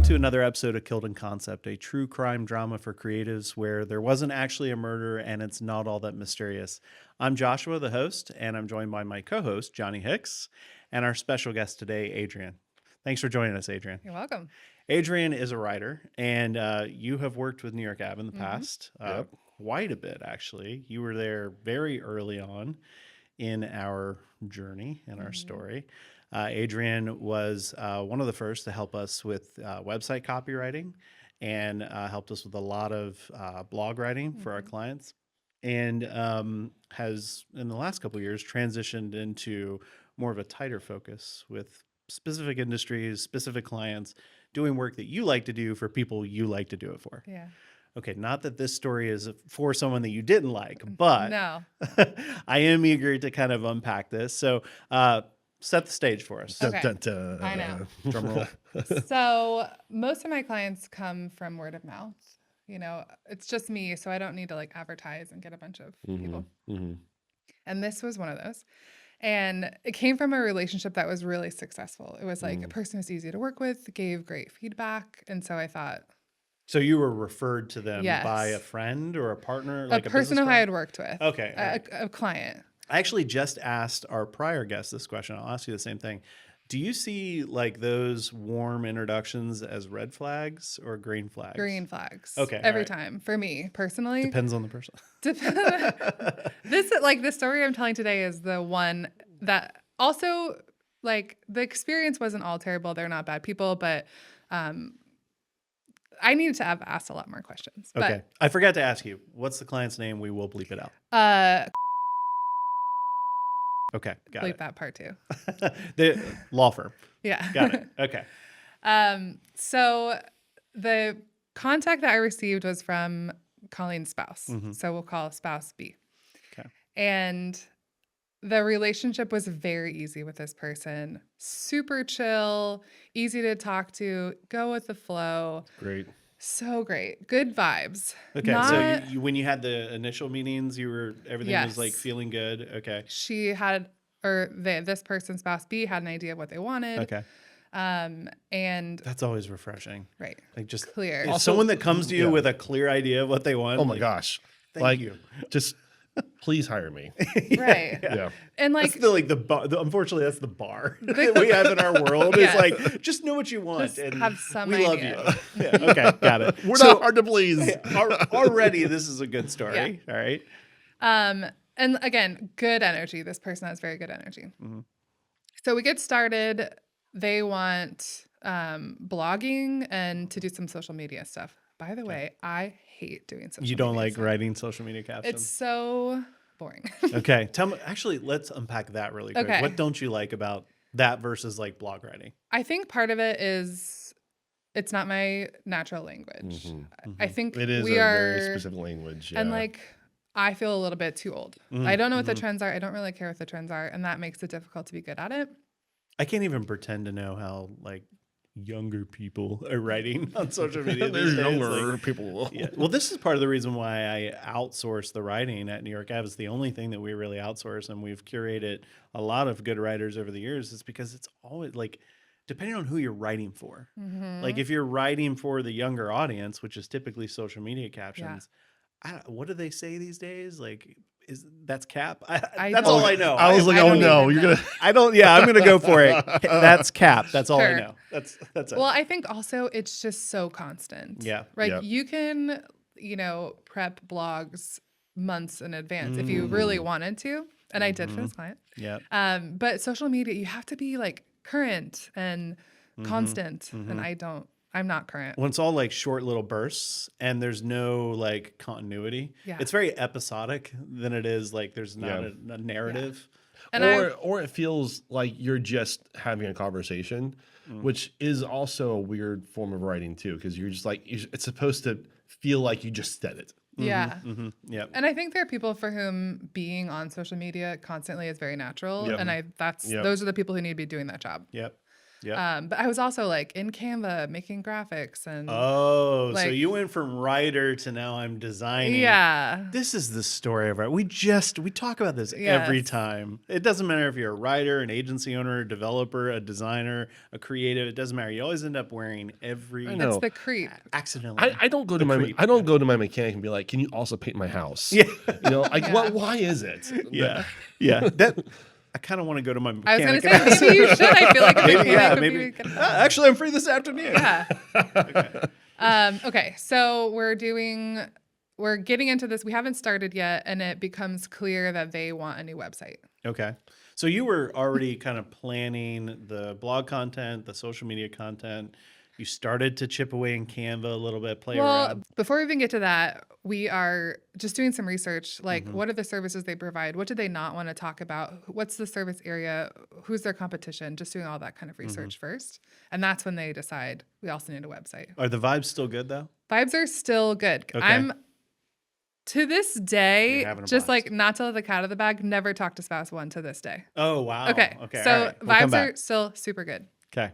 to another episode of Killed in Concept, a true crime drama for creatives where there wasn't actually a murder and it's not all that mysterious. I'm Joshua, the host, and I'm joined by my co-host, Johnny Hicks, and our special guest today, Adrian. Thanks for joining us, Adrian. You're welcome. Adrian is a writer, and you have worked with New York Ave in the past, quite a bit, actually. You were there very early on in our journey, in our story. Adrian was one of the first to help us with website copywriting and helped us with a lot of blog writing for our clients, and has, in the last couple of years, transitioned into more of a tighter focus with specific industries, specific clients, doing work that you like to do for people you like to do it for. Yeah. Okay, not that this story is for someone that you didn't like, but No. I am eager to kind of unpack this. So set the stage for us. Okay. I know. Drum roll. So most of my clients come from word of mouth. You know, it's just me, so I don't need to like advertise and get a bunch of people. And this was one of those. And it came from a relationship that was really successful. It was like a person who was easy to work with, gave great feedback. And so I thought. So you were referred to them Yes. by a friend or a partner? Like a person who I had worked with. Okay. A client. I actually just asked our prior guest this question. I'll ask you the same thing. Do you see like those warm introductions as red flags or green flags? Green flags. Okay. Every time. For me, personally. Depends on the person. This, like the story I'm telling today is the one that also, like, the experience wasn't all terrible. They're not bad people, but I needed to have asked a lot more questions. Okay. I forgot to ask you, what's the client's name? We will bleep it out. Okay. Got Bleep it. that part too. The law firm. Yeah. Got it. Okay. So the contact that I received was from Colleen's spouse. So we'll call spouse B. Okay. And the relationship was very easy with this person. Super chill, easy to talk to, go with the flow. Great. So great. Good vibes. Okay. So you, when you had the initial meetings, everything was like Yes. feeling good. Okay. She had, this person's spouse B had an idea of what they wanted. Okay. And That's always refreshing. right. Like just Clear. if someone that comes to you Yeah. with a clear idea of what they want. Oh my like, gosh. Thank you. Just please hire me. Right. Yeah. And like, That's the bar. Unfortunately, that's the bar that we have in our world. Yes. It's like, just know what you want. Just and have some we idea. love you. Yeah. Okay. Got it. We're So, not hard to please. already, this is a good story. All right. and again, good energy. This person has very good energy. So we get started. They want blogging and to do some social media stuff. By the way, I hate doing social media. You don't like stuff. writing social media captions? It's so boring. Okay. Tell me, actually, let's unpack that really quick. Okay. What don't you like about that versus like blog writing? I think part of it is it's not my natural language. I think It is we a are very specific language. and yeah. like I feel a little bit too old. I don't know what the trends are. I don't really care what the trends are, and that makes it difficult to be good at it. I can't even pretend to know how like younger people are writing on social media. There's these days. younger Like, people. yeah. Well, this is part of the reason why I outsource the writing at New York Ave. It's the only thing that we really outsource, and we've curated a lot of good writers over the years. It's because it's always like, depending on who you're writing for. Like if you're writing for the younger audience, which is typically social media captions, what do they say these days? Like, that's cap? That's all I know. I was like, I oh don't no, even you're know. gonna. I don't. Yeah, I'm gonna go for it. That's cap. That's all I Sure. know. That's it. Well, I think also it's just so constant. Yeah. Like Yep. you can, prep blogs months in advance if you really wanted to. And I did for this client. Yeah. But social media, you have to be like current and constant. And I'm not current. When it's all like short little bursts and there's no like continuity, Yeah. it's very episodic than it is like there's not a narrative. And Or it feels like you're just having a conversation, which is also a weird form of writing too, because you're just like it's supposed to feel like you just said it. yeah. Yeah. And I think there are people for whom being on social media constantly is very natural. Yep. And those are the people who need to be doing that job. Yep. Yeah. But I was also like in Canva making graphics and Oh, so like- you went from writer to now I'm designing. yeah. This is the story of it. We talk about this every Yes. time. It doesn't matter if you're a writer, an agency owner, a developer, a designer, a creative. It doesn't matter. You always end up wearing every I know. It's the creep. accidentally. I don't go to The my creep. I don't go to my mechanic and be like, can you also paint my house? Yeah. You know, like Yeah. why is it? Yeah. Yeah. That I kind of want to go to my I was mechanic. gonna and say maybe you should. I feel like a Maybe, mechanic yeah, would maybe. be good. Actually, I'm free this afternoon. Yeah. Okay. Okay. So we're getting into this. We haven't started yet, and it becomes clear that they want a new website. Okay. So you were already kind of planning the blog content, the social media content. You started to chip away in Canva a little bit, play around. Before we even get to that, we are just doing some research. Like, what are the services they provide? What do they not want to talk about? What's the service area? Who's their competition? Just doing all that kind of research first. And that's when they decide we also need a website. Are the vibes still good though? Vibes are still good. Okay. I'm to this day, You're having a just blast. like not to let the cat out of the bag, never talked to spouse one to this day. Oh wow. Okay. Okay. So all right. We'll come vibes are back. still super good. Okay.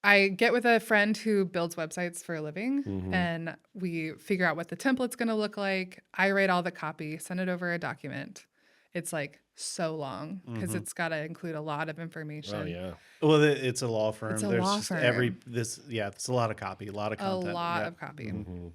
I get with a friend who builds websites for a living Mhm. and we figure out what the template's going to look like. I write all the copy, send it over a document. It's like so long because it's got to include a lot of information. Oh yeah. Well, it's a law firm. It's a There's law just firm. it's a lot of copy, a lot of A content. lot Yeah. of copy. Mhm.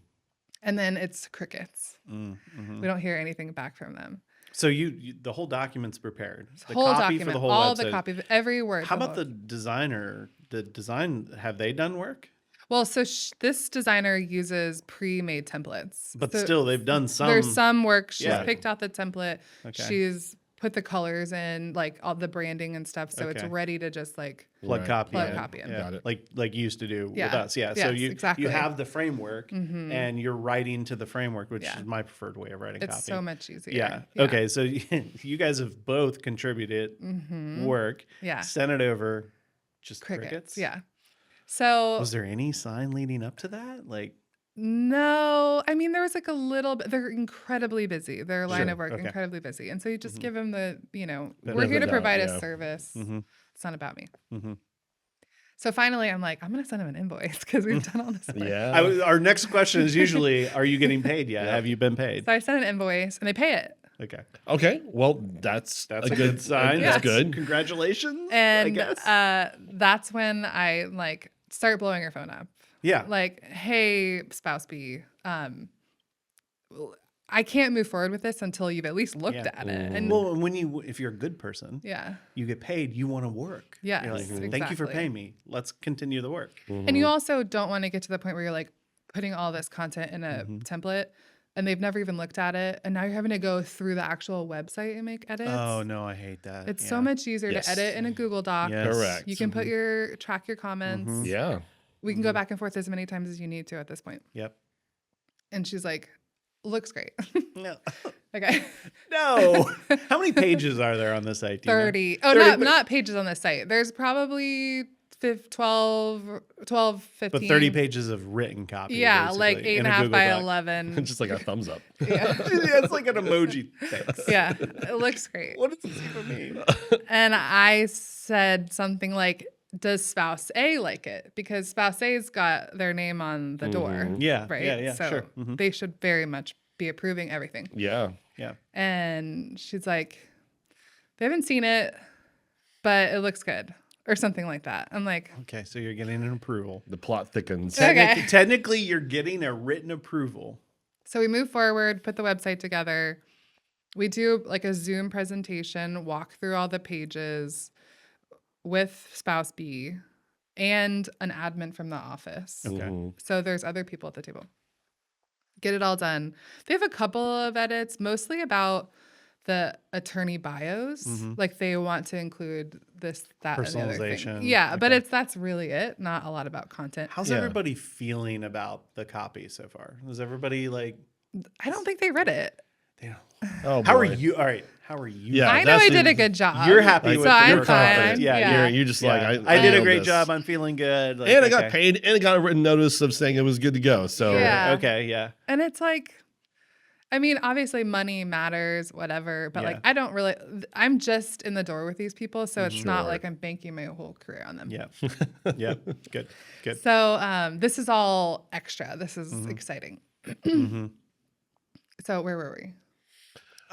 And then it's crickets. Mhm. We don't hear anything back from them. So you the whole document's prepared. The Whole copy document, for the whole all website. the copy, every word. How the about whole- the designer? The design, have they done work? Well, so this designer uses pre-made templates. But So still, they've done some. there's some work. She's Yeah. picked out the template. Okay. She's put the colors in, like all the branding and stuff. So it's Okay. ready to just like plug Right. copy. Plug in. copy in. Yeah. Got it. Like you used to do with Yeah. us. Yeah. So Yes, you exactly. have the framework and you're writing to the framework, which Yeah. is my preferred way of writing it's copy. so much easier. Yeah. Okay. So you guys have both contributed work. Yeah. Sent it over. Just crickets. Yeah. So Was there any sign leading up to that? Like, no, I mean, there was like a little bit, they're incredibly busy. Their line Sure, of work, okay. incredibly busy. And so you just give them the, Benefit we're of here the to doubt, provide yeah. a service. Mhm. It's not about me. Mhm. So finally, I'm like, I'm going to send them an invoice because we've done all this work. Yeah. our next question is usually, are you getting paid yet? Have you been paid? So I sent an invoice and they pay it. Okay. Okay. Well, that's That's a good sign. Yeah. That's good. Congratulations. I And guess. that's when I like start blowing her phone up. Yeah. Like, hey, spouse B, I can't move forward with this until you've at least looked Yeah. at it. And Well, if you're a good person, yeah. you get paid, you want to work. Yes, You're like, thank you for exactly. paying me. Let's continue the work. And you also don't want to get to the point where you're like putting all this content in a template and they've never even looked at it. And now you're having to go through the actual website and make edits. Oh no, I hate that. It's Yeah. so much easier Yes. to edit in a Google Doc. Yes. Correct. You can put track your comments. Yeah. We can go back and forth as many times as you need to at this point. Yep. And she's like, looks great. No. Okay. No. How many pages are there on the site? do you know? 30. Oh, 30, not pages on the site. There's probably 12, 15. But 30 pages of written copy. Yeah, like basically, in a 8.5 Google by Doc. 11. Just like a thumbs up. Yeah. Yeah, it's like an emoji. Thanks. Yeah. It looks great. What does this even mean? And I said something like, does spouse A like it? Because spouse A's got their name on the door. Yeah. Right. Yeah. Yeah. So Sure. Mhm. they should very much be approving everything. Yeah. Yeah. And she's like, they haven't seen it, but it looks good. Or something like that. I'm like, Okay. So you're getting an approval. The plot thickens. Okay. Technically, you're getting a written approval. so we move forward, put the website together. We do like a Zoom presentation, walk through all the pages with spouse B and an admin from the office. Okay. Mhm. So there's other people at the table. Get it all done. They have a couple of edits, mostly about the attorney bios. Like they want to include this, that, and the other thing. Personalization. Yeah, but Okay. that's really it. Not a lot about content. How's Yeah. everybody feeling about the copy so far? Is everybody like, I don't think they read it. they don't- Oh, how are boy. you? All right. How are you? Yeah, I know that's I did the- a good job. You're happy Like, with so I'm you're fine. confident. Yeah, You're just like, Yeah. I did a nailed great this. job. I'm feeling good. Like, And I got okay. paid and I got a written notice of saying it was good to go. So Yeah. Okay. Yeah. And it's like, I mean, obviously money matters, whatever, but like, I'm just in the door with these people. So it's not like I'm banking my whole career on them. Yeah. Yeah. Good. Good. So this is all extra. This is exciting. So where were we?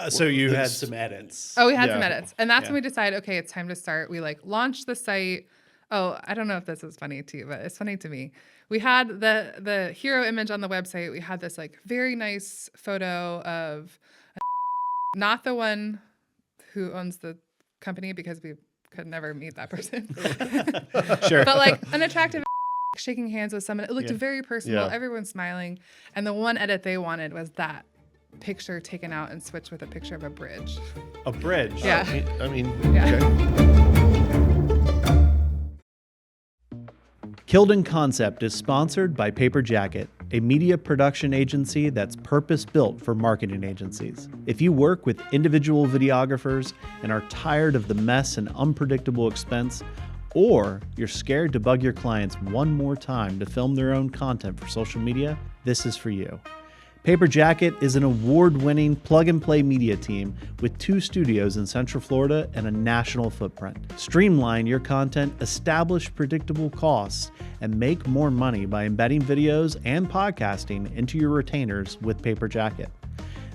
So you had some edits. Oh, we had some edits. And that's when we decided, okay, it's time to start. We like launched the site. Oh, I don't know if this is funny to you, but it's funny to me. We had the hero image on the website. We had this like very nice photo of not the one who owns the company because we could never meet that person. Sure. But like an attractive shaking hands with someone. It looked very personal. Everyone's smiling. And the one edit they wanted was that picture taken out and switched with a picture of a bridge. A bridge. Yeah. I mean, Yeah. 𝗘𝗽𝗀𝗀𝗃 is sponsored by 𝗃𝗃𝗀𝗃𝗀, a media production agency that's purpose-built for marketing agencies. If you work with individual videographers and are tired of the mess and unpredictable expense, or you're scared to bug your clients one more time to film their own content for social media, this is for you. 𝗃𝗃𝗀𝗃𝗀 is an award-winning plug-and-play media team with 2 studios in Central Florida and a national footprint. Streamline your content, establish predictable costs, and make more money by embedding videos and podcasting into your retainers with 𝗃𝗃𝗀𝗃𝗀.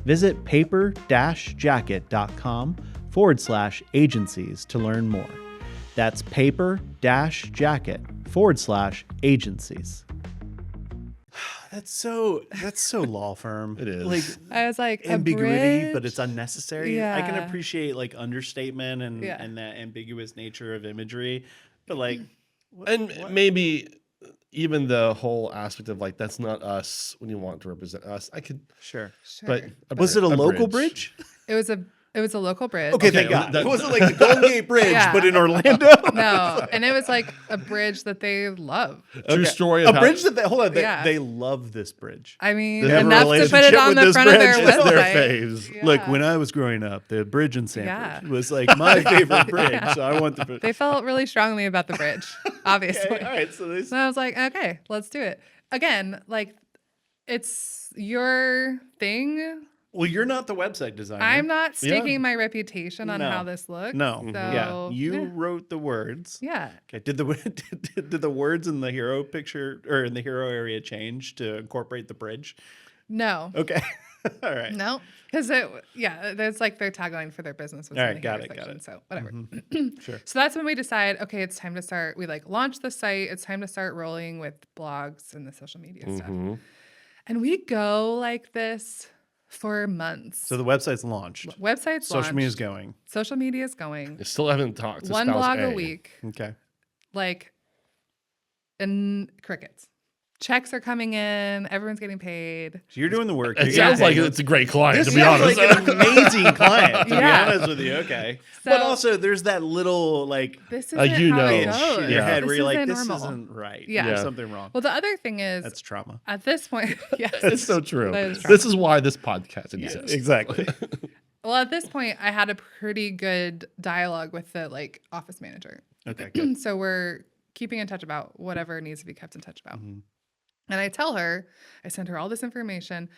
Visit 𝗃-jacket.com/agencies to learn more. That's 𝗃-jacket/agencies. That's so law firm. It is. Like I was like, ambiguity, but it's unnecessary. I can Yeah. appreciate like understatement and that ambiguous nature of imagery, but like, what? Maybe even the whole aspect of like that's not us when you want to represent us. I could Sure. but Was it a local bridge? It was a local bridge. Okay, thank God. It wasn't like the Golden Gate Bridge, Yeah. but in Orlando. No, and it was like a bridge that they love. True story A of bridge that Yeah. they love this bridge. I mean, They have a enough to put it relationship on with the this front of their bridge. It's website. their faves. Yeah. Look, when I was growing up, the bridge in Sanford Yeah. was like my favorite bridge. So I want the bridge. They felt really strongly about the bridge, obviously. Okay, all right, so this. So I was like, okay, let's do it. Again, like, it's your thing. Well, you're not the website designer. I'm not staking my reputation on No. how this looks. No. So, Yeah. You wrote the words. Yeah. Okay. Did the words in the hero picture or in the hero area change to incorporate the bridge? No. Okay. All right. No. Because there's like their tagline for their business was All in right, the got hero it, got section. it. So whatever. Sure. So that's when we decide, okay, it's time to start. We like launch the site. It's time to start rolling with blogs and the social media stuff. And we go like this for months. So the website's launched. Website's Social launched. media is going. Social media is going. I still haven't talked to One spouse blog A. a week. Okay. Like, and crickets. Checks are coming in. Everyone's getting paid. So you're doing the work. It You're sounds getting like paid. it's a great client, This to be sounds honest. like an amazing client, to Yeah. be honest with you. Okay. So- but also, there's that little like This isn't you how know. it itch goes. in your head This where you're like, isn't this normal. isn't right. Yeah. There's Yeah. something wrong. Well, the other thing is, That's trauma. at this point, yes, It's so true. That is This is why this podcast exists. Exactly. well, at this point, I had a pretty good dialogue with the like office manager. Okay. Good. So we're keeping in touch about whatever needs to be kept in touch about. Mhm. And I tell her, I send her all this information.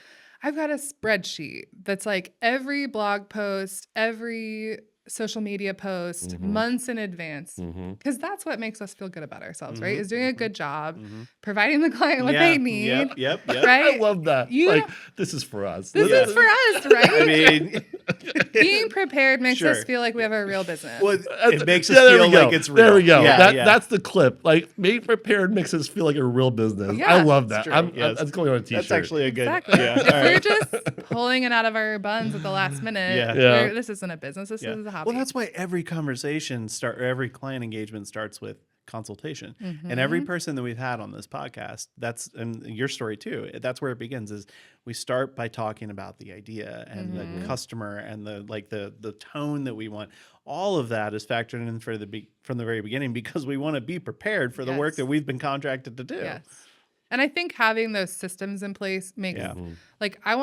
I've got a spreadsheet that's like every blog post, every social media post, months in advance. Because that's what makes us feel good about ourselves, right? Is doing a good job, providing the client what they need. Yep. Right? I love that. You- like, this is for us. This Yeah. is for us, right? I mean, Being prepared makes Sure. us feel like we have a real business. well, it makes us there we feel go. like it's real. There we go. Yeah, That's the clip. Like, being prepared makes us feel like a real business. Yeah. I love that. True. That's going on a t-shirt. That's actually a good. Exactly. Yeah. If all we're right. just pulling it out of our buns at the last minute, Yeah. Yeah. this isn't a business. This Yeah. is a hobby. Well, that's why every conversation or every client engagement starts with consultation. And every person that we've had on this podcast, and your story too, that's where it begins. Is we start by talking about the idea and the customer and the tone that we want. All of that is factored in from the very beginning because we want to be prepared for the work Yes. that we've been contracted to do. Yes. And I think having those systems in place makes Yeah. like I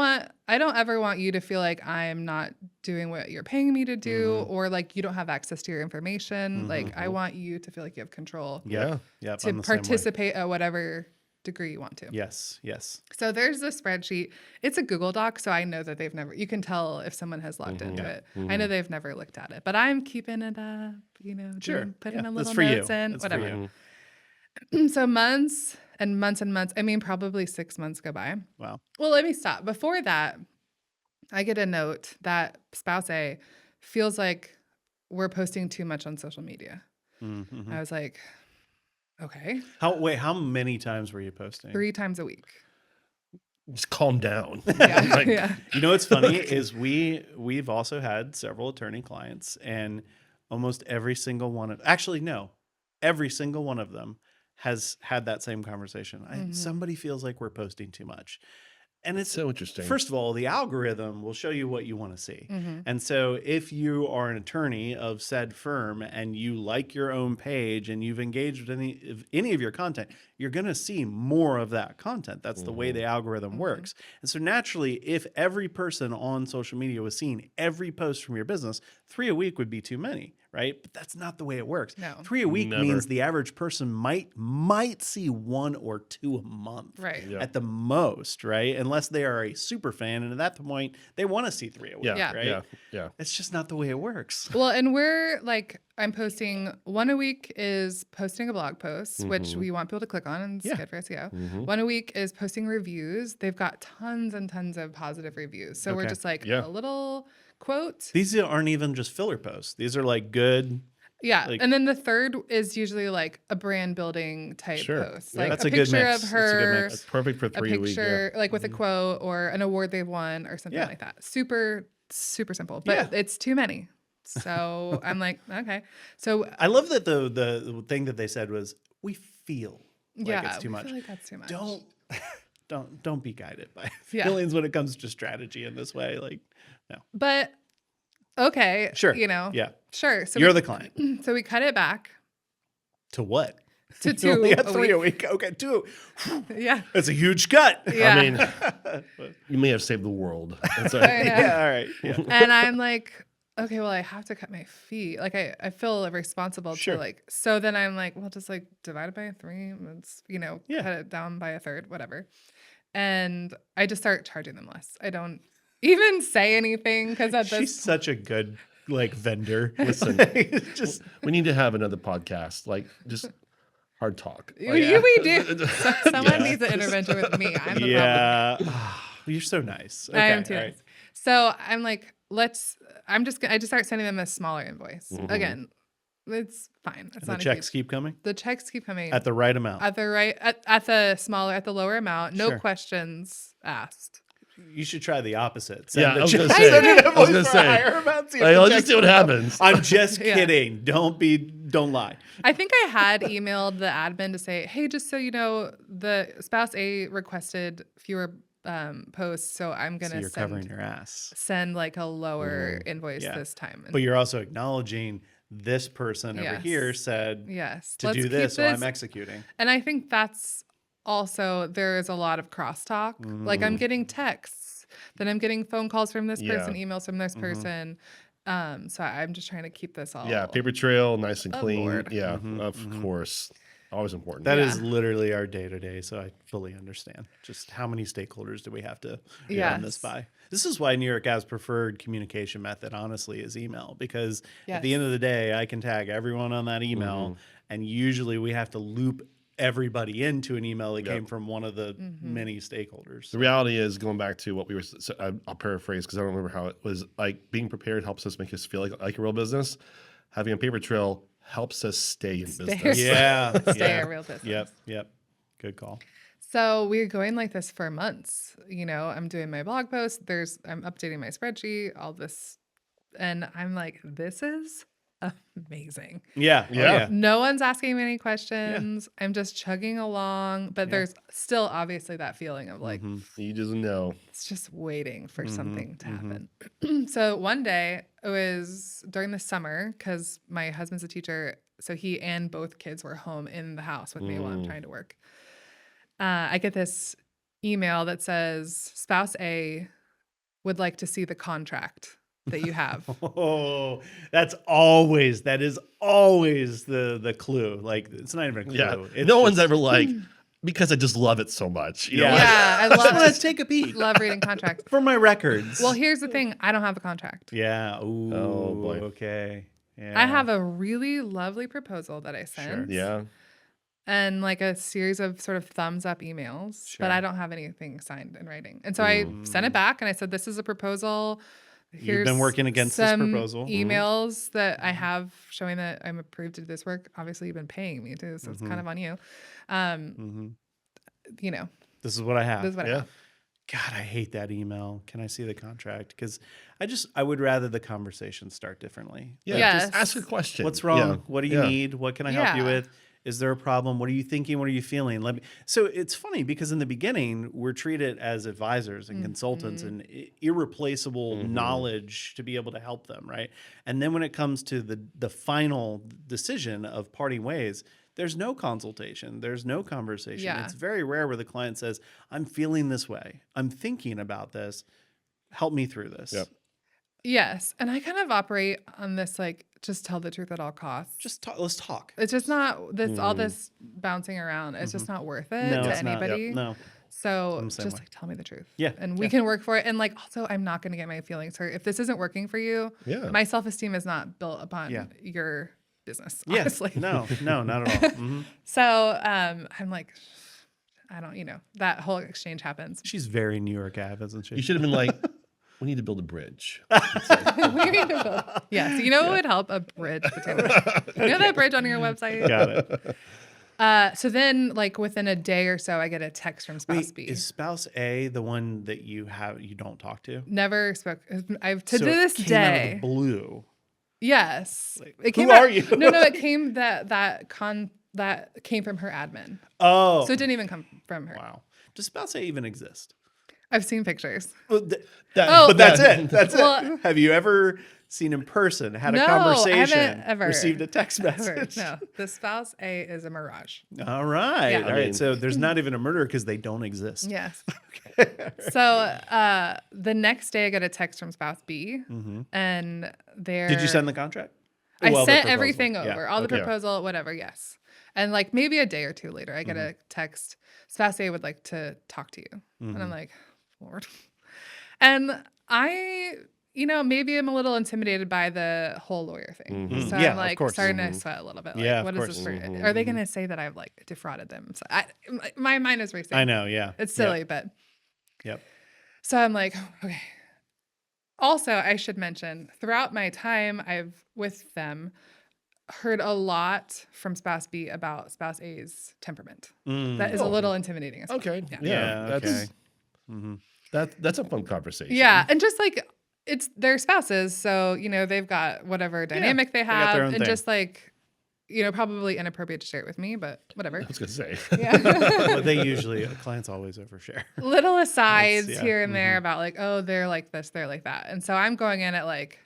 don't ever want you to feel like I'm not doing what you're paying me to do or like you don't have access to your information. Like I want you to feel like you have control Yep. to I'm the same way. participate at whatever degree you want to. Yes. Yes. So there's a spreadsheet. It's a Google Doc, so I know that they've never, you can tell if someone has logged into it. I know they've never looked at it, but I'm keeping it up, putting a little notes in, That's whatever. for So months and months and months, I mean, probably 6 months go by. Wow. Well, let me stop. Before that, I get a note that spouse A feels like we're posting too much on social media. I was like, okay. How many times were you posting? 3 times a week. Just calm down. Yeah. Like, Yeah. You know what's funny is we've also had several attorney clients, and almost every single one of every single one of them has had that same conversation. Somebody feels like we're posting too much. And it's so interesting. First of all, the algorithm will show you what you want to see. And so if you are an attorney of said firm and you like your own page and you've engaged with any of your content, you're going to see more of that content. That's the way the algorithm works. And so naturally, if every person on social media was seeing every post from your business, 3 a week would be too many, right? But that's not the way it works. No. 3 a week Never. means the average person might see 1 or 2 a month. Right. Yeah. At the most, right? Unless they are a super fan, and at that point, they want to see 3 a week, Yeah. right? Yeah. It's just not the way it works. Well, and we're like, I'm posting 1 a week is posting a blog post, which we want people to click on and it's good for SEO. 1 a week is posting reviews. They've got tons and tons of positive reviews. So we're Okay. just like Yeah. a little quote. These aren't even just filler posts. These are like good. Yeah. Like- and then the third is usually like a brand building type Sure. post. Yeah. Like That's a a good picture mix. of That's a good her, mix. That's perfect for a 3 a week. picture like with a quote or an award they've won or something Yeah. like that. Super, super simple, but it's too many. So I'm like, okay. So I love that the thing that they said was, we feel like yeah, it's too we much. feel like that's too much. Don't be guided by Yeah. feelings when it comes to strategy in this way. Like, no. But okay, Sure. you know, Yeah. sure. So You're the client. so we cut it back To what? to You 2 only had a 3 a week. week. Okay, 2. Yeah, That's a huge cut. yeah. I mean, you may have saved the world. That's all I right. know. Yeah. All right. Yeah. And I'm like, okay, well, I have to cut my fee. Like I feel responsible Sure. to like. So then I'm like, well, just like divide it by 3. Let's Yeah. cut it down by 1/3, whatever. And I just start charging them less. I don't even say anything because at She's this such a good vendor. Listen, just we need to have another podcast, like just hard talk. we Like, do. Someone needs an intervention with me. I'm the problem. yeah. You're so nice. Okay, I am too. all right. Nice. So I'm like, I just start sending them a smaller invoice. Again, it's fine. It's The not checks a huge, keep coming the checks keep coming at the right amount. at the lower amount. No Sure. questions asked. You should try the opposite. Yeah, the I was gonna check- say. send an I was invoice gonna for a say. higher amount, see if Like, the let's checks just see what come. happens. I'm just Yeah. kidding. Don't lie. I think I had emailed the admin to say, hey, just so you know, the spouse A requested fewer posts, so I'm So gonna you're covering your ass. send like a lower invoice Yeah. this time. And But you're also acknowledging this person over Yes. here said yes, to let's do keep this, so I'm executing. And I think that's also, there is a lot of crosstalk. Like I'm getting texts, then I'm getting phone calls from this Yeah. person, emails from this person. So I'm just trying to keep this all. Yeah, paper trail, nice and clean. Aboard. Yeah, of course. Always important. That is Yeah. literally our day to day. So I fully understand just how many stakeholders do we have to run this Yes. by. This is why New York Ab's preferred communication method, honestly, is email, because at the Yes. end of the day, I can tag everyone on that email, and usually we have to loop everybody into an email that came from one of the many stakeholders. The reality is, going back to what we were, I'll paraphrase because I don't remember how it was, like being prepared helps us make us feel like a real business. Having a paper trail helps us stay in business. Yeah. Stay a real business. Yep. Good call. So we're going like this for months. I'm doing my blog post. I'm updating my spreadsheet, all this. And I'm like, this is amazing. Yeah. Yeah. No one's asking me any questions. I'm just chugging along. But there's still obviously that feeling of like, You just know. it's just waiting for something to happen. So one day, it was during the summer because my husband's a teacher. So he and both kids were home in the house with me while I'm trying to work. I get this email that says, spouse A would like to see the contract that you have. Oh, that is always the clue. Like, it's not even a clue. Yeah. It's No one's just- ever like, because I just love it so much. You know, Yeah. like- Yeah, I Just want love to take a peek love reading contracts. for my records. Well, here's the thing. I don't have a contract. yeah. Ooh, Oh, boy. Okay. Yeah. I have a really lovely proposal that I sent. yeah. And like a series of sort of thumbs up emails, Sure. but I don't have anything signed in writing. And so I sent it back and I said, this is a proposal. You've been working against this some proposal. emails that I have showing that I'm approved to do this work. Obviously, you've been paying me to, so it's kind of on you. You know, This is what I have. this is what I Yeah. have. God, I hate that email. Can I see the contract? Because I would rather the conversation start differently. Yeah. Yes. Just ask a question. What's wrong? Yeah. What do you need? What can I help you Yeah. with? Is there a problem? What are you thinking? What are you feeling? Let me. So it's funny because in the beginning we're treated as advisors and consultants and irreplaceable knowledge to be able to help them, right? And then when it comes to the final decision of parting ways, there's no consultation. There's no conversation. Yeah. It's very rare where the client says, "I'm feeling this way. I'm thinking about this. Help me through this." Yep. Yes. And I kind of operate on this, like, just tell the truth at all costs. Just talk, let's talk. It's just not this, all this bouncing around. It's just not worth it No, to it's not. anybody. Yep. No. So I'm the same just way. like tell me the truth. Yeah, And we can work for it. And like also I'm not gonna get my feelings hurt. If this isn't working for you, Yeah. my self-esteem is not built upon Yeah. your business. Yeah. Honestly. No, not at all. So I'm like, I don't, that whole exchange happens. She's very New York Ave, isn't she? You should have been like, we need to build a bridge. We need to build- yes. You know what would help? A bridge. You know that bridge on your website? Got it. So then like within a day or so I get a text from spouse Wait, B. is spouse A the one that you don't talk to? Never spoke. I've to So this it came out of day. the blue. Yes. It who out- are you? No, it came that came from her admin. Oh, So it didn't even come from her. wow. Does spouse A even exist? I've seen pictures. Well, Oh. but that's it. That's Well- it. Have you ever seen in person, had a No, I conversation, haven't ever. received a text Ever. message? No, the spouse A is a mirage. All right. Yeah. All right. I mean- So there's not even a murder because they don't exist. Yes. So the next day I get a text from spouse B, and they're. Did you send the contract? I Well, the sent proposal. everything Yeah. over, all the Okay. proposal, whatever. Yes, and like maybe a day or two later, I get a text. Spouse A would like to talk to you, and I'm like, Lord, and I. Maybe I'm a little intimidated by the whole lawyer thing. So Yeah, I'm of like course. starting to sweat a little bit. Like, Yeah, of what is course. this for? Are they going to say that I've like defrauded them? So my mind is racing. I know. Yeah. It's silly, but Yep. so I'm like, okay. Also, I should mention throughout my time I've with them heard a lot from spouse B about spouse A's temperament. That is a little intimidating. As well. Okay. Yeah. Yeah. okay. That's a fun conversation. Yeah, and just like it's their spouses, so they've got whatever dynamic they got have, their own and thing. just like probably inappropriate to share it with me, but whatever. I was gonna say. Yeah. Well, they usually clients always overshare. Little asides yeah, here and there about like, oh, they're like this, they're like that, and so I'm going in at like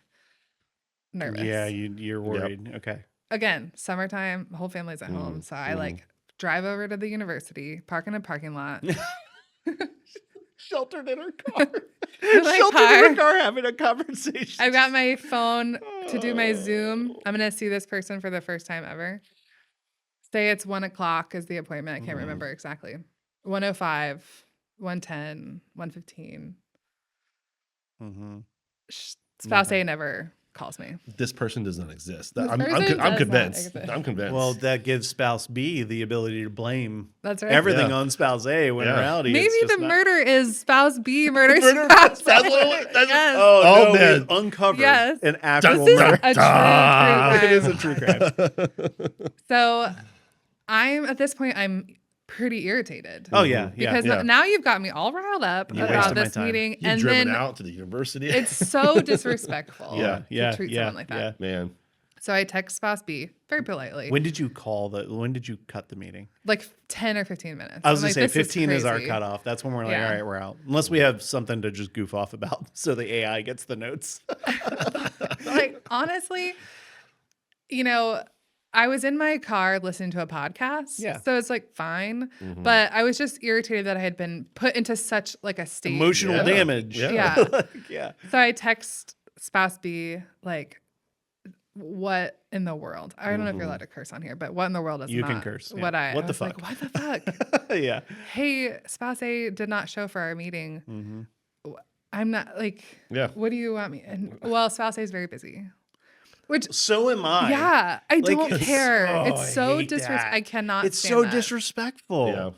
nervous. Yeah, you're worried. Okay. Again, summertime, the whole family's at home, so I like drive over to the university, park in a parking lot. Sheltered in her car. My Sheltered in her car. car having a conversation. I've got my phone to do my Zoom. I'm gonna see this person for the first time ever. Say it's 1:00 is the appointment. I can't remember exactly. 1:05, 1:10, 1:15. Spouse A never calls me. This person does not exist. This I'm person does not convinced. exist. I'm convinced. Well, that gives spouse B the ability to blame That's right. everything Yeah. on spouse A when in Yeah. reality Maybe it's just the not. murder is spouse B murders Murder- spouse that's A. what- that's- Yes. Oh, Oh, no, man. we uncovered Yes. an actual This is murder. a true crime. It is a true crime. So at this point, I'm pretty irritated. Oh yeah, yeah. Because yeah. now you've got me all riled up You about wasted my this time. meeting. You've and driven then out to the university. it's so disrespectful Yeah, to treat someone like that. Man. So I text spouse B very politely, When did you when did you cut the meeting? like 10 or 15 minutes. I was I'm gonna like, say this 15 is our crazy. cutoff. That's when we're like, Yeah. all right, we're out. Unless we have something to just goof off about, so the AI gets the notes. Like, honestly, I was in my car listening to a podcast. Yeah. So it's like fine. But I was just irritated that I had been put into such like a state. Emotional Yeah. damage. Yeah. Yeah. Like, yeah. So I text spouse B, like, what in the world? I don't know if you're allowed to curse on here, but what in the world is You not can curse. Yeah. what I What the was like, fuck? what the fuck? Yeah. Hey, spouse A did not show for our meeting. I'm not like, what do you want me? And well, spouse A is very busy. Which So am I. yeah, I Like, don't care. It's I so hate disrespectful. that. I cannot. It's stand so that. disrespectful. Yeah.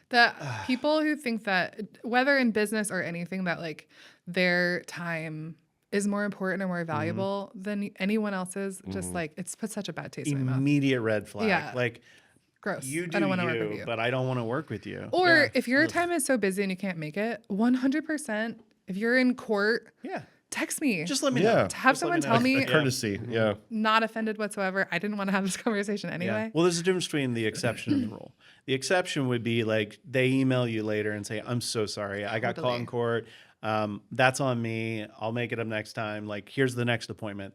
The people who think that whether in business or anything that like their time is more important or more valuable than anyone else's, just like it's put such a bad taste in my mouth. Immediate red flag. Yeah. Like, Gross. you do I don't want to work with you, you. but I don't want to work with you. Or Yeah. if your time is so busy and you can't make it, 100%. If you're in court, Yeah. text me. Just let me Yeah. know. to have Just let someone me tell know. me, Yeah. Courtesy. Yeah. not offended whatsoever. I didn't want to have this conversation anyway. Yeah. Well, there's a difference between the exception and the rule. The exception would be like they email you later and say, "I'm so sorry, I got caught in court. That's on me. I'll make it up next time. Like, here's the next appointment."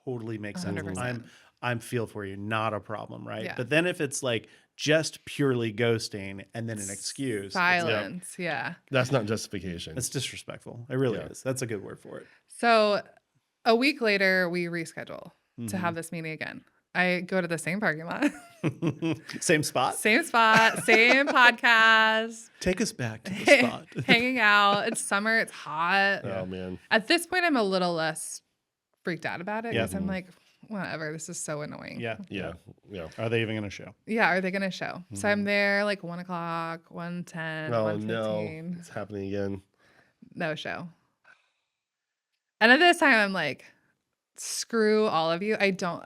Totally makes sense. 100%. I'm feel for you, not a problem, right? Yeah. But then if it's like just purely ghosting and then an excuse, it's like, Silence. Yeah. That's not justification. it's disrespectful. It really Yeah. is. That's a good word for it. So a week later, we reschedule to have this meeting again. I go to the same parking lot, Same spot. same spot, same podcast, Take us back to the spot. hanging out. It's summer. It's hot. Oh man. At this point, I'm a little less freaked out about it Yeah. because I'm like, whatever. This is so annoying. Yeah. Yeah. Yeah. Are they even going to show? Yeah. Are they going to show? So I'm there like 1 o'clock, 1:10, Oh no. 1:15. It's happening again. No show. And at this time, I'm like, screw all of you. I don't.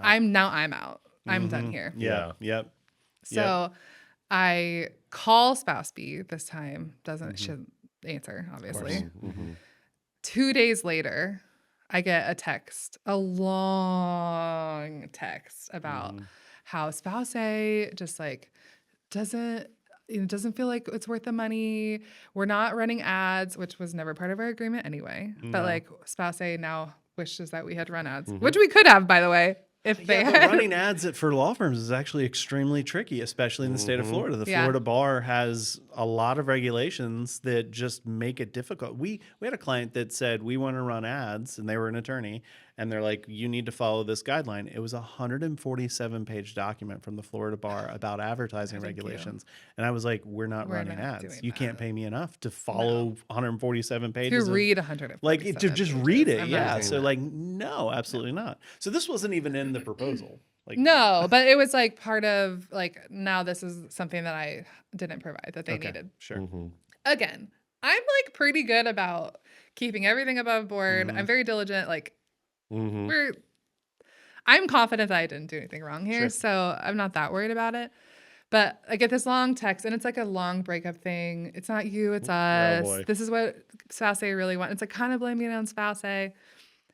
I'm out. I'm done here. Yeah. Yep. So I call spouse B this time. She doesn't answer, obviously. 2 days later, I get a text, a long text about how spouse A just like doesn't feel like it's worth the money. We're not running ads, which was never part of our agreement anyway. But like spouse A now wishes that we had run ads, which we could have, by the way, if they Yeah, had. but running ads for law firms is actually extremely tricky, especially in the state of Florida. The Yeah. Florida bar has a lot of regulations that just make it difficult. We had a client that said, we want to run ads, and they were an attorney, and they're like, you need to follow this guideline. It was a 147-page document from the Florida bar about advertising regulations. And I was like, we're not running not ads. doing You can't pay me enough to follow 147 To pages. read 100. Like to just read it. I'm not Yeah. doing So that. like, no, absolutely not. So this wasn't even in the proposal. Like, No, but it was like part of like, now this is something that I didn't provide that they needed. sure. Again, I'm like pretty good about keeping everything above board. I'm very diligent. Like I'm confident that I didn't do anything wrong here. Sure. So I'm not that worried about it. But I get this long text and it's like a long breakup thing. It's not you, it's us. boy. This is what spouse A really wants. It's like kind of blaming it on spouse A.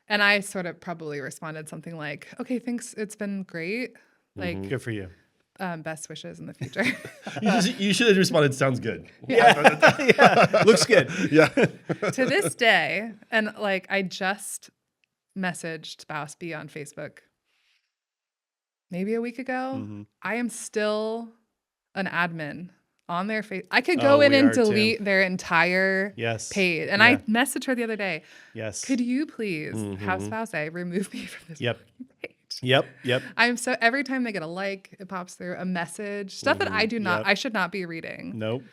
And I sort of probably responded something like, okay, thanks. It's been great. Like Good for you. best wishes in the future. You should have responded, sounds good. Yeah. Looks good. Yeah. To this day, and like I just messaged spouse B on Facebook maybe a week ago. I am still an admin on their face. I could go in we and are too. delete their entire Yes. page. And Yeah. I messaged her the other day. Yes. Could you please have spouse A remove me from this Yep. page? Yep. I'm so every time they get a like, it pops through a message, stuff that I do not, Yep. I should not be reading. Nope.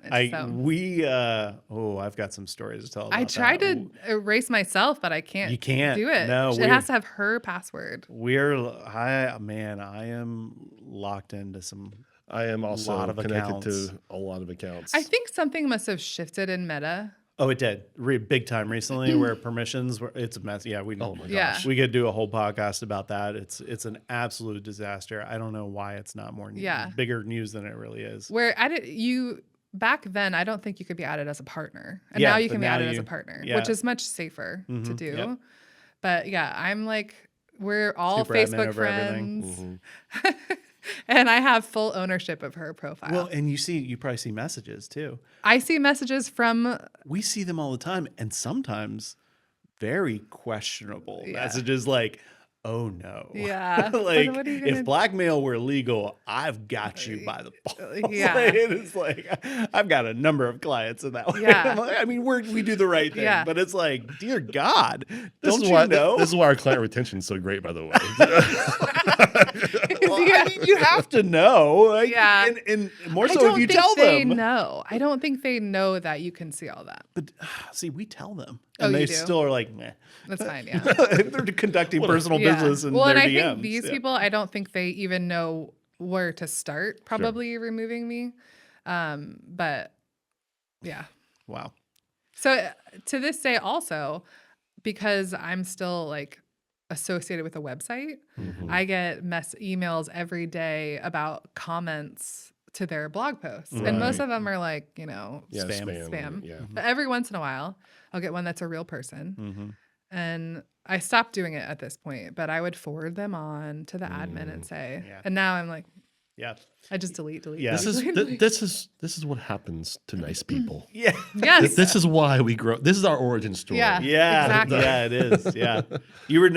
So- I've got some stories to tell about I tried that. to erase myself, but I can't. You can't. do it. No, it has to have her password. I am locked into some. I am also Lot of connected accounts. to a lot of accounts. I think something must have shifted in Meta. Oh, it did big time recently, where permissions were. It's a mess. Yeah, Oh my Yeah. gosh. we could do a whole podcast about that. It's an absolute disaster. I don't know why it's not more bigger news than it really is. Where back then, I don't think you could be added as a partner, and Yeah, now you but can be now added as you- a partner, yeah. which is much safer to do. yep. But yeah, I'm like, we're all Super admin Facebook over everything. friends, and I have full ownership of her profile. Well, and you probably see messages too. I see messages from We see them all the time, and sometimes very questionable Yeah. messages like, oh no. Yeah. Like, What are you if gonna- blackmail were legal, I've got you by the balls. Yeah. Like, it's like, I've got a number of clients in that way. Yeah. I'm like, I mean, we do the right thing, Yeah. but it's like, dear God, This don't is you why know? this is why our client retention is so great, by the way. Well, I mean, you have to know. Like, Yeah. And more I so don't if you think tell they them. know. I don't think they know that you can see all that. But see, we tell them. Oh, And you they do? still are like, meh. That's fine. Yeah. They're conducting personal business in Well, their and I DMs. think these people, I don't think they even know where to start probably removing me. But yeah. Wow. So to this day also, because I'm still like associated with a website, I get emails every day about comments to their blog posts. And most of them are like, you know, Yeah, spam. Yeah. But every once in a while, I'll get one that's a real person. And I stopped doing it at this point, but I would forward them on to the admin and say, Yeah. and now I'm like, Yeah. I just delete. Yeah. This is what happens to nice people. Yeah. Yes. This is why we grow. This is our origin story. Yeah. Yeah. Exactly. Yeah, it is. Yeah. You were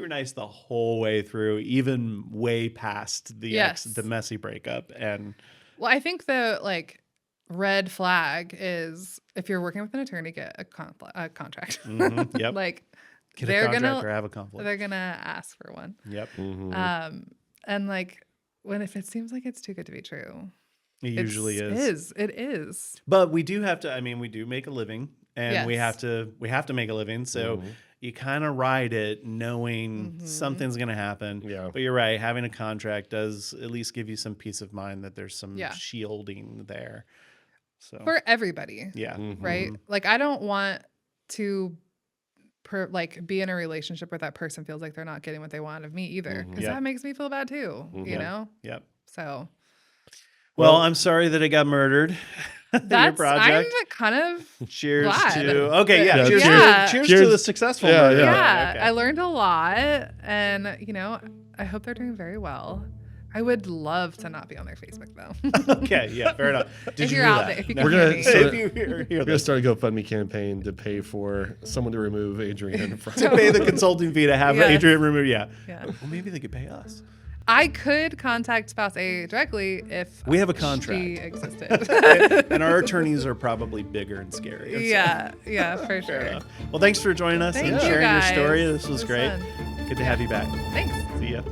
nice the whole way through, even way past the messy breakup. And Well, I think the like red flag is if you're working with an attorney, get a contract. yep. Like Get a they're contract gonna or have a conflict. they're gonna ask for one. Yep. And like if it seems like it's too good to be true, It usually is. It is. But we do have to, I mean, we do make a living and we Yes. have to make a living. So you kind of ride it knowing something's going to happen. Yeah. But you're right. Having a contract does at least give you some peace of mind that there's some Yeah. shielding there. So For everybody. yeah. Right? Like I don't want to be in a relationship where that person feels like they're not getting what they want of me either. Because Yeah. that makes me feel bad too. You know? Yep. So Well, I'm sorry that it got murdered. Your that's project. I'm kind of Cheers glad. to okay, yeah. Yeah, Cheers, yeah. cheers Cheers. to the successful Yeah, murder. yeah, Okay. I learned a lot, and you know, I hope they're doing very well. I would love to not be on their Facebook though. Okay, yeah, fair enough. Did If you you're hear out that? there, if you We're can gonna hear me. start- If you hear We're gonna this. start a GoFundMe campaign to pay for someone to remove Adrian from. To pay the consulting fee to have Yes. Adrian remove. Yeah. Yeah. Well, maybe they could pay us. I could contact Spouse A directly if We have a contract. she existed. And our attorneys are probably bigger and scarier. so yeah, for fair sure. enough. Well, thanks for joining us Thank and you, sharing guys. your story. This was It great. fun. Good to have you back. Thanks. See ya.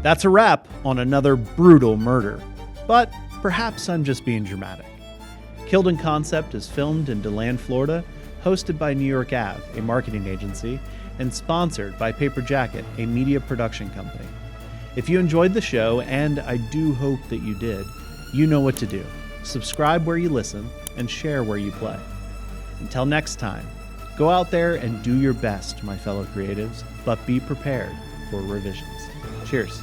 That's a wrap on another brutal murder. But perhaps I'm just being dramatic. Killed in Concept is filmed in DeLand, Florida, hosted by New York Ave, a marketing agency, and sponsored by Paper Jacket, a media production company. If you enjoyed the show, and I do hope that you did, you know what to do. Subscribe where you listen and share where you play. Until next time, go out there and do your best, my fellow creatives, but be prepared for revisions. Cheers.